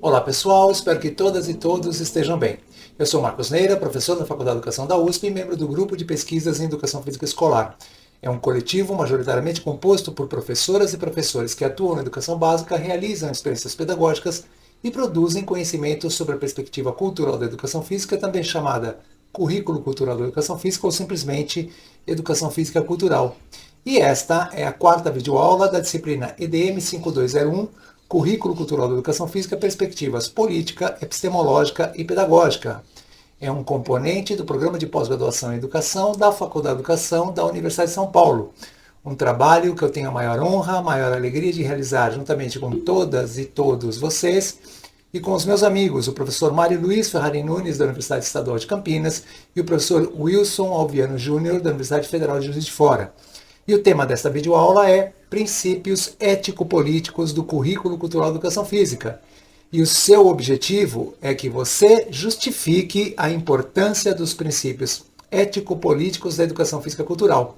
Olá pessoal, espero que todas e todos estejam bem. Eu sou Marcos Neira, professor da Faculdade de Educação da USP e membro do Grupo de Pesquisas em Educação Física Escolar. É um coletivo majoritariamente composto por professoras e professores que atuam na educação básica, realizam experiências pedagógicas e produzem conhecimento sobre a perspectiva cultural da educação física, também chamada Currículo Cultural da Educação Física ou simplesmente Educação Física Cultural. E esta é a quarta videoaula da disciplina EDM 5201, Currículo Cultural da Educação Física, Perspectivas Política, Epistemológica e Pedagógica. É um componente do Programa de Pós-Graduação em Educação da Faculdade de Educação da Universidade de São Paulo. Um trabalho que eu tenho a maior honra, a maior alegria de realizar juntamente com todas e todos vocês e com os meus amigos, o professor Mário Luiz Ferrari Nunes, da Universidade Estadual de Campinas, e o professor Wilson Alviano Júnior, da Universidade Federal de Juiz de Fora. E o tema desta videoaula é Princípios Ético-Políticos do Currículo Cultural da Educação Física. E o seu objetivo é que você justifique a importância dos princípios ético-políticos da educação física cultural.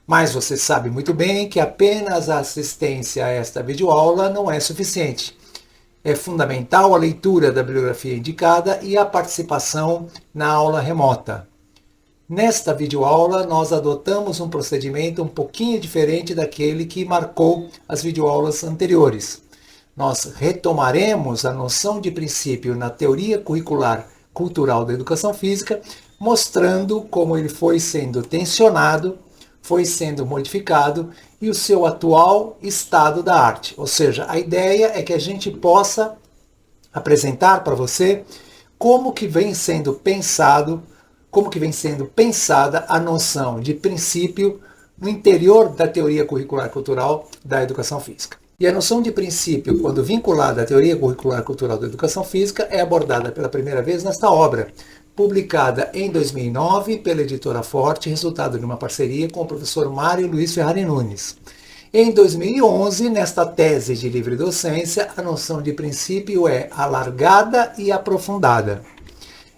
Mas você sabe muito bem que apenas a assistência a esta videoaula não é suficiente. É fundamental a leitura da bibliografia indicada e a participação na aula remota. Nesta videoaula, nós adotamos um procedimento um pouquinho diferente daquele que marcou as videoaulas anteriores. Nós retomaremos a noção de princípio na teoria curricular cultural da educação física, mostrando como ele foi sendo tensionado, foi sendo modificado e o seu atual estado da arte. Ou seja, a ideia é que a gente possa apresentar para você como que vem sendo pensada a noção de princípio no interior da teoria curricular cultural da educação física. E a noção de princípio, quando vinculada à teoria curricular cultural da educação física, é abordada pela primeira vez nesta obra, publicada em 2009 pela editora Forte, resultado de uma parceria com o professor Mário Luiz Ferrari Nunes. Em 2011, nesta tese de livre docência, a noção de princípio é alargada e aprofundada.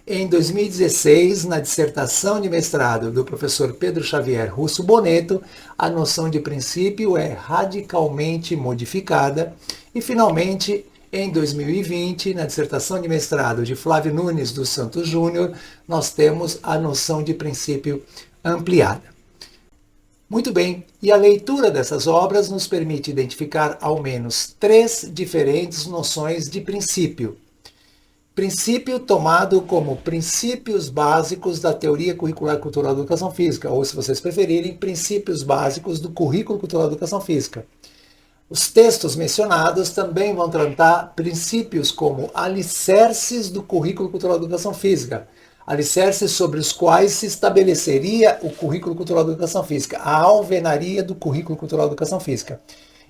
Em 2016, na dissertação de mestrado do professor Pedro Xavier Russo Boneto, a noção de princípio é radicalmente modificada. E, finalmente, em 2020, na dissertação de mestrado de Flávio Nunes dos Santos Júnior, nós temos a noção de princípio ampliada. Muito bem, e a leitura dessas obras nos permite identificar ao menos 3 diferentes noções de princípio. Princípio tomado como princípios básicos da teoria curricular cultural da educação física, ou, se vocês preferirem, princípios básicos do currículo cultural da educação física. Os textos mencionados também vão tratar princípios como alicerces do currículo cultural da educação física, alicerces sobre os quais se estabeleceria o currículo cultural da educação física, a alvenaria do currículo cultural da educação física.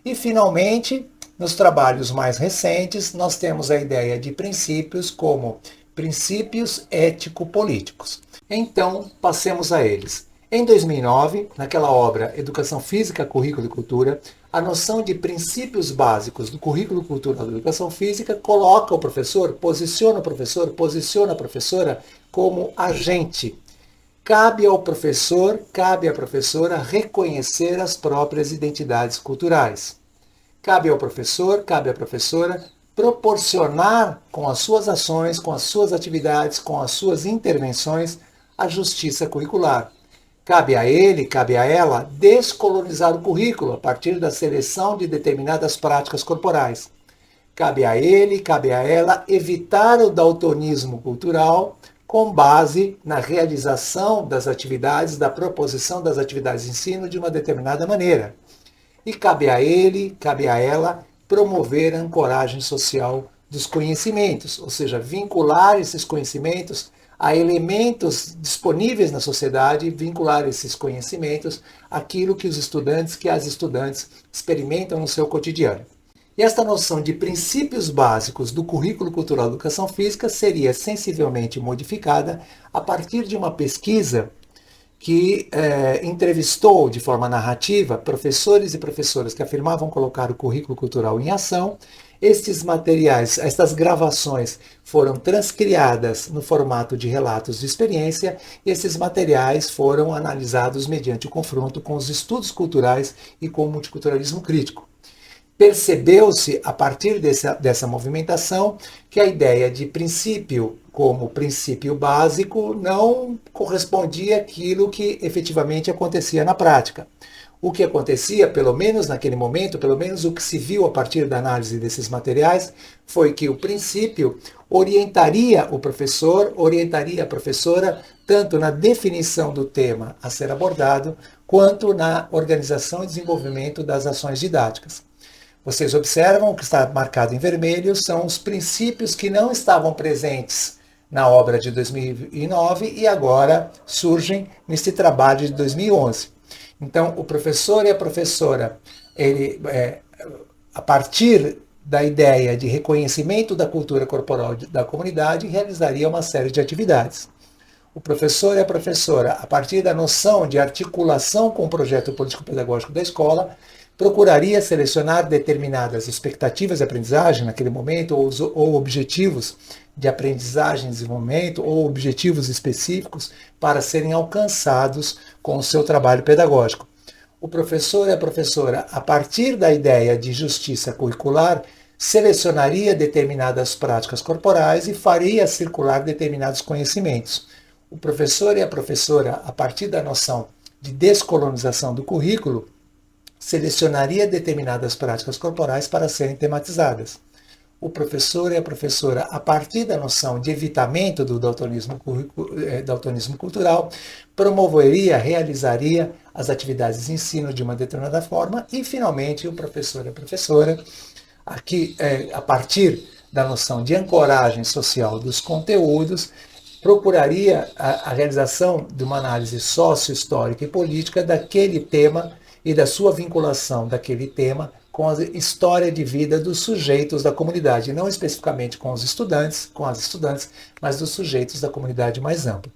E, finalmente, nos trabalhos mais recentes, nós temos a ideia de princípios como princípios ético-políticos. Então, passemos a eles. Em 2009, naquela obra Educação Física, Currículo e Cultura, a noção de princípios básicos do currículo cultural da educação física coloca o professor, posiciona a professora como agente. Cabe ao professor, cabe à professora reconhecer as próprias identidades culturais. Cabe ao professor, cabe à professora proporcionar com as suas ações, com as suas atividades, com as suas intervenções, a justiça curricular. Cabe a ele, cabe a ela descolonizar o currículo a partir da seleção de determinadas práticas corporais. Cabe a ele, cabe a ela evitar o daltonismo cultural com base na realização das atividades, da proposição das atividades de ensino de uma determinada maneira. E cabe a ele, cabe a ela, promover a ancoragem social dos conhecimentos, ou seja, vincular esses conhecimentos a elementos disponíveis na sociedade, vincular esses conhecimentos àquilo que os estudantes, que as estudantes experimentam no seu cotidiano. E esta noção de princípios básicos do currículo cultural da educação física seria sensivelmente modificada a partir de uma pesquisa que entrevistou de forma narrativa professores e professoras que afirmavam colocar o currículo cultural em ação. Estes materiais, estas gravações foram transcriadas no formato de relatos de experiência e esses materiais foram analisados mediante o confronto com os estudos culturais e com o multiculturalismo crítico. percebeu-se, a partir dessa movimentação, que a ideia de princípio como princípio básico não correspondia àquilo que efetivamente acontecia na prática. O que acontecia, pelo menos naquele momento, pelo menos o que se viu a partir da análise desses materiais, foi que o princípio orientaria o professor, orientaria a professora, tanto na definição do tema a ser abordado, quanto na organização e desenvolvimento das ações didáticas. Vocês observam o que está marcado em vermelho são os princípios que não estavam presentes na obra de 2009 e agora surgem nesse trabalho de 2011. Então, o professor e a professora, a partir da ideia de reconhecimento da cultura corporal da comunidade, realizaria uma série de atividades. O professor e a professora, a partir da noção de articulação com o projeto político-pedagógico da escola, procuraria selecionar determinadas expectativas de aprendizagem naquele momento, ou objetivos de aprendizagem e desenvolvimento, ou objetivos específicos para serem alcançados com o seu trabalho pedagógico. O professor e a professora, a partir da ideia de justiça curricular, selecionaria determinadas práticas corporais e faria circular determinados conhecimentos. O professor e a professora, a partir da noção de descolonização do currículo, selecionaria determinadas práticas corporais para serem tematizadas. O professor e a professora, a partir da noção de evitamento do daltonismo cultural, promoveria, realizaria as atividades de ensino de uma determinada forma e, finalmente, o professor e a professora, aqui, a partir da noção de ancoragem social dos conteúdos, procuraria a realização de uma análise sócio-histórica e política daquele tema e da sua vinculação daquele tema com a história de vida dos sujeitos da comunidade, não especificamente com os estudantes, com as estudantes, mas dos sujeitos da comunidade mais ampla.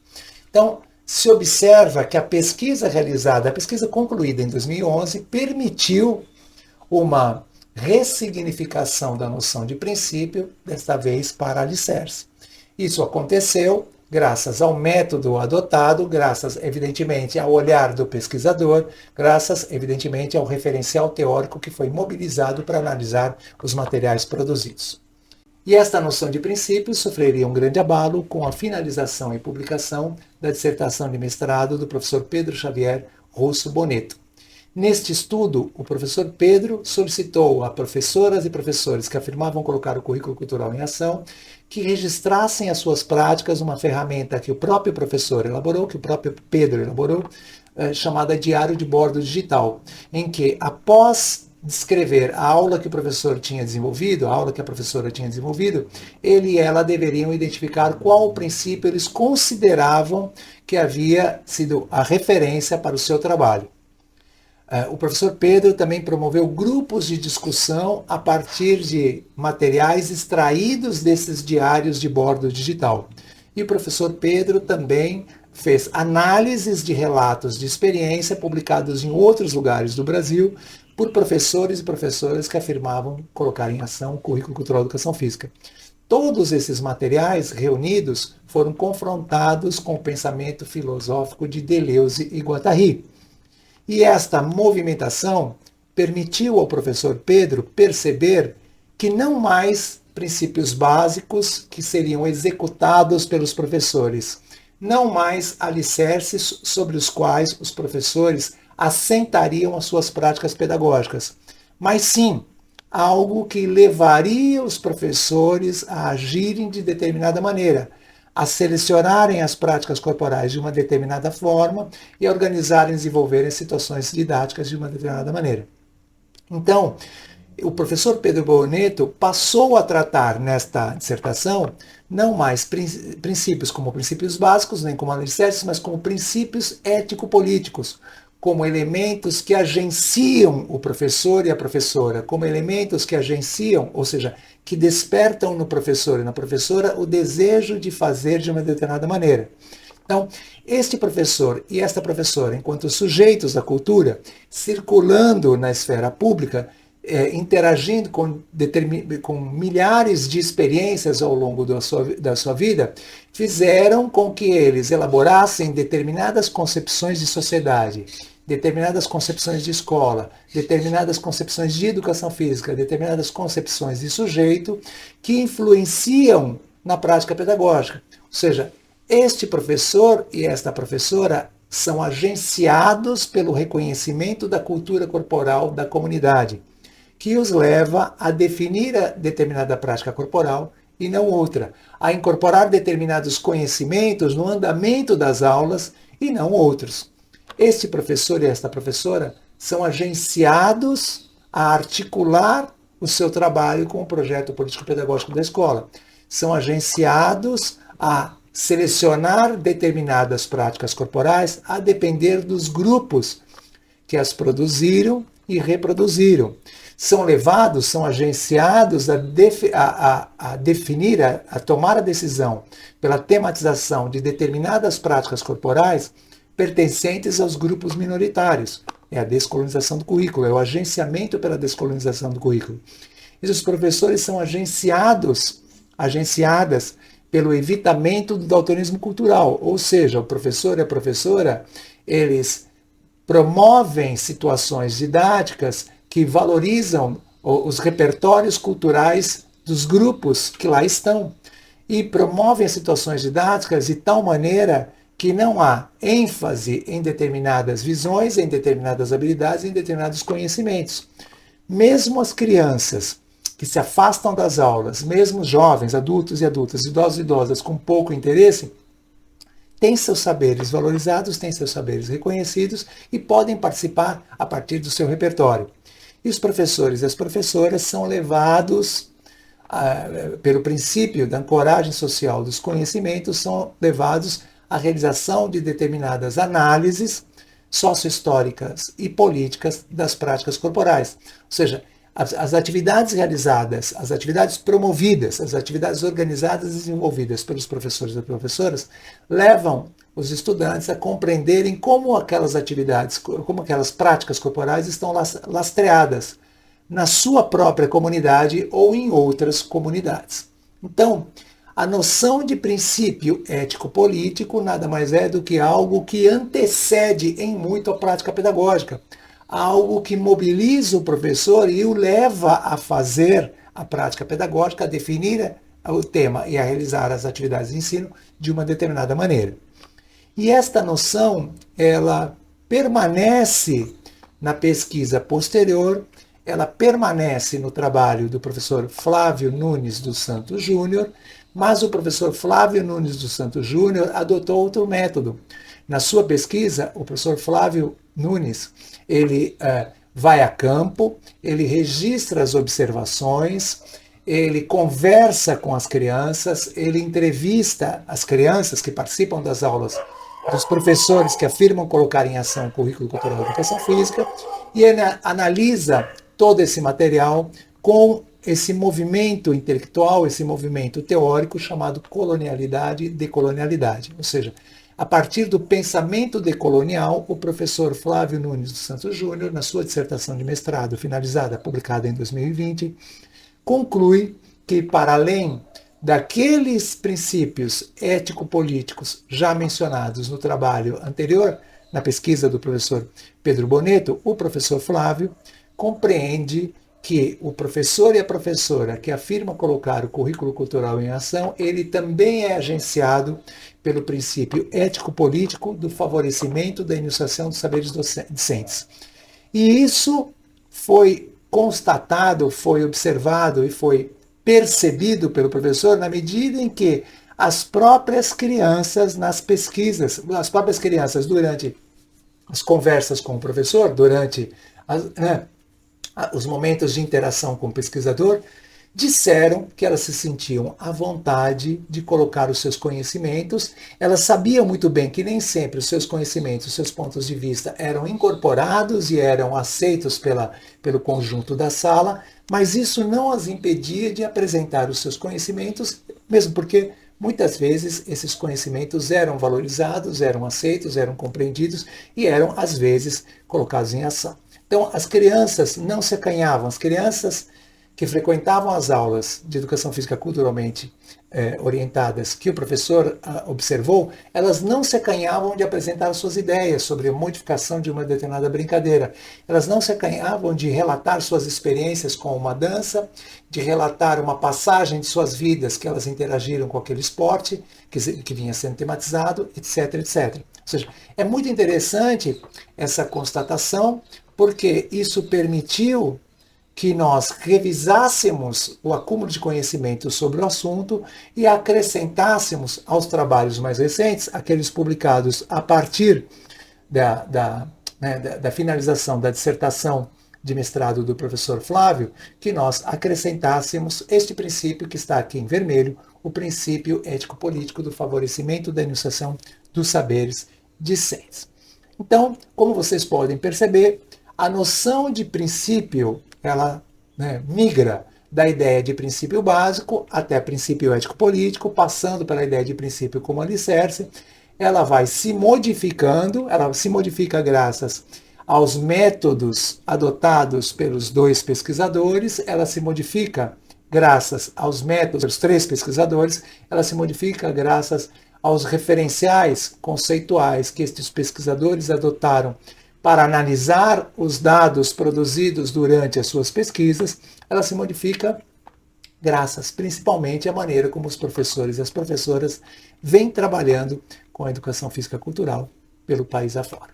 Então, se observa que a pesquisa realizada, a pesquisa concluída em 2011, permitiu uma ressignificação da noção de princípio, desta vez para alicerce. Isso aconteceu graças ao método adotado, graças, evidentemente, ao olhar do pesquisador, graças, evidentemente, ao referencial teórico que foi mobilizado para analisar os materiais produzidos. E esta noção de princípio sofreria um grande abalo com a finalização e publicação da dissertação de mestrado do professor Pedro Xavier Russo Boneto. Neste estudo, o professor Pedro solicitou a professoras e professores que afirmavam colocar o currículo cultural em ação que registrassem as suas práticas uma ferramenta que o próprio professor elaborou, que o próprio Pedro elaborou, chamada Diário de Bordo Digital, em que, após descrever a aula que o professor tinha desenvolvido, a aula que a professora tinha desenvolvido, ele e ela deveriam identificar qual princípio eles consideravam que havia sido a referência para o seu trabalho. O professor Pedro também promoveu grupos de discussão a partir de materiais extraídos desses diários de bordo digital. E o professor Pedro também fez análises de relatos de experiência publicados em outros lugares do Brasil por professores e professoras que afirmavam colocar em ação o currículo cultural de educação física. Todos esses materiais reunidos foram confrontados com o pensamento filosófico de Deleuze e Guattari. E esta movimentação permitiu ao professor Pedro perceber que não mais princípios básicos que seriam executados pelos professores, não mais alicerces sobre os quais os professores assentariam as suas práticas pedagógicas, mas sim algo que levaria os professores a agirem de determinada maneira, a selecionarem as práticas corporais de uma determinada forma e a organizarem e desenvolverem situações didáticas de uma determinada maneira. Então, o professor Pedro Boneto passou a tratar nesta dissertação não mais princípios como princípios básicos, nem como alicerces, mas como princípios ético-políticos, como elementos que agenciam o professor e a professora, como elementos que agenciam, ou seja, que despertam no professor e na professora o desejo de fazer de uma determinada maneira. Então, este professor e esta professora, enquanto sujeitos da cultura, circulando na esfera pública, interagindo com milhares de experiências ao longo da sua vida, fizeram com que eles elaborassem determinadas concepções de sociedade, determinadas concepções de escola, determinadas concepções de educação física, determinadas concepções de sujeito que influenciam na prática pedagógica. Ou seja, este professor e esta professora são agenciados pelo reconhecimento da cultura corporal da comunidade, que os leva a definir a determinada prática corporal e não outra, a incorporar determinados conhecimentos no andamento das aulas e não outros. Este professor e esta professora são agenciados a articular o seu trabalho com o projeto político-pedagógico da escola. São agenciados a selecionar determinadas práticas corporais a depender dos grupos que as produziram e reproduziram. São levados, são agenciados a definir, a tomar a decisão pela tematização de determinadas práticas corporais pertencentes aos grupos minoritários. É a descolonização do currículo, é o agenciamento pela descolonização do currículo. E os professores são agenciadas pelo evitamento do daltonismo cultural, ou seja, o professor e a professora, eles promovem situações didáticas que valorizam os repertórios culturais dos grupos que lá estão e promovem situações didáticas de tal maneira que não há ênfase em determinadas visões, em determinadas habilidades, em determinados conhecimentos. Mesmo as crianças que se afastam das aulas, mesmo jovens, adultos e adultas, idosos e idosas com pouco interesse, têm seus saberes valorizados, têm seus saberes reconhecidos e podem participar a partir do seu repertório. E os professores e as professoras são levados, pelo princípio da ancoragem social dos conhecimentos, são levados à realização de determinadas análises sociohistóricas e políticas das práticas corporais. Ou seja, as atividades realizadas, as atividades promovidas, as atividades organizadas e desenvolvidas pelos professores e professoras levam os estudantes a compreenderem como aquelas atividades, como aquelas práticas corporais estão lastreadas na sua própria comunidade ou em outras comunidades. Então, a noção de princípio ético-político nada mais é do que algo que antecede em muito a prática pedagógica. Algo que mobiliza o professor e o leva a fazer a prática pedagógica, a definir o tema e a realizar as atividades de ensino de uma determinada maneira. E esta noção, ela permanece na pesquisa posterior, ela permanece no trabalho do professor Flávio Nunes dos Santos Júnior, mas o professor Flávio Nunes dos Santos Júnior adotou outro método. Na sua pesquisa, o professor Flávio Nunes, ele vai a campo, ele registra as observações, ele conversa com as crianças, ele entrevista as crianças que participam das aulas dos professores que afirmam colocar em ação o currículo cultural da educação física, e ele analisa todo esse material com esse movimento intelectual, esse movimento teórico chamado colonialidade e decolonialidade. Ou seja, a partir do pensamento decolonial, o professor Flávio Nunes dos Santos Júnior, na sua dissertação de mestrado finalizada, publicada em 2020, conclui que, para além daqueles princípios ético-políticos já mencionados no trabalho anterior, na pesquisa do professor Pedro Boneto, o professor Flávio compreende que o professor e a professora que afirma colocar o currículo cultural em ação, ele também é agenciado pelo princípio ético-político do favorecimento da iniciação dos saberes docentes. E isso foi constatado, foi observado e foi percebido pelo professor na medida em que as próprias crianças nas pesquisas, as próprias crianças durante as conversas com o professor, durante os momentos de interação com o pesquisador, disseram que elas se sentiam à vontade de colocar os seus conhecimentos. Elas sabiam muito bem que nem sempre os seus conhecimentos, os seus pontos de vista eram incorporados e eram aceitos pelo conjunto da sala, mas isso não as impedia de apresentar os seus conhecimentos, mesmo porque muitas vezes esses conhecimentos eram valorizados, eram aceitos, eram compreendidos e eram, às vezes, colocados em ação. Então, as crianças não se acanhavam, as crianças que frequentavam as aulas de educação física culturalmente orientadas que o professor observou, elas não se acanhavam de apresentar suas ideias sobre a modificação de uma determinada brincadeira. Elas não se acanhavam de relatar suas experiências com uma dança, de relatar uma passagem de suas vidas que elas interagiram com aquele esporte que vinha sendo tematizado, etc, etc. Ou seja, é muito interessante essa constatação, porque isso permitiu que nós revisássemos o acúmulo de conhecimento sobre o assunto e acrescentássemos aos trabalhos mais recentes, aqueles publicados a partir da finalização da dissertação de mestrado do professor Flávio, que nós acrescentássemos este princípio que está aqui em vermelho, o princípio ético-político do favorecimento da enunciação dos saberes discentes. Então, como vocês podem perceber, a noção de princípio ela migra da ideia de princípio básico até princípio ético-político, passando pela ideia de princípio como alicerce. Ela vai se modificando, ela se modifica graças aos métodos adotados pelos dois pesquisadores, ela se modifica graças aos métodos dos três pesquisadores, ela se modifica graças aos referenciais conceituais que estes pesquisadores adotaram para analisar os dados produzidos durante as suas pesquisas, ela se modifica graças principalmente à maneira como os professores e as professoras vêm trabalhando com a educação física cultural pelo país afora.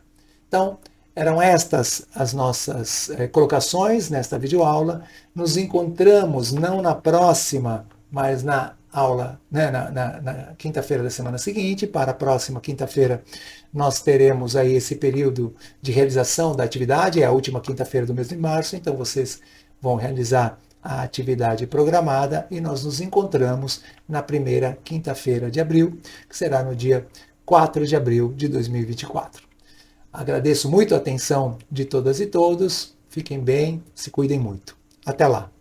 Então, eram estas as nossas colocações nesta videoaula. Nos encontramos não na próxima, mas na aula, na quinta-feira da semana seguinte. Para a próxima quinta-feira nós teremos aí esse período de realização da atividade, é a última quinta-feira do mês de março, então vocês vão realizar a atividade programada e nós nos encontramos na primeira quinta-feira de abril, que será no dia 4 de abril de 2024. Agradeço muito a atenção de todas e todos, fiquem bem, se cuidem muito. Até lá!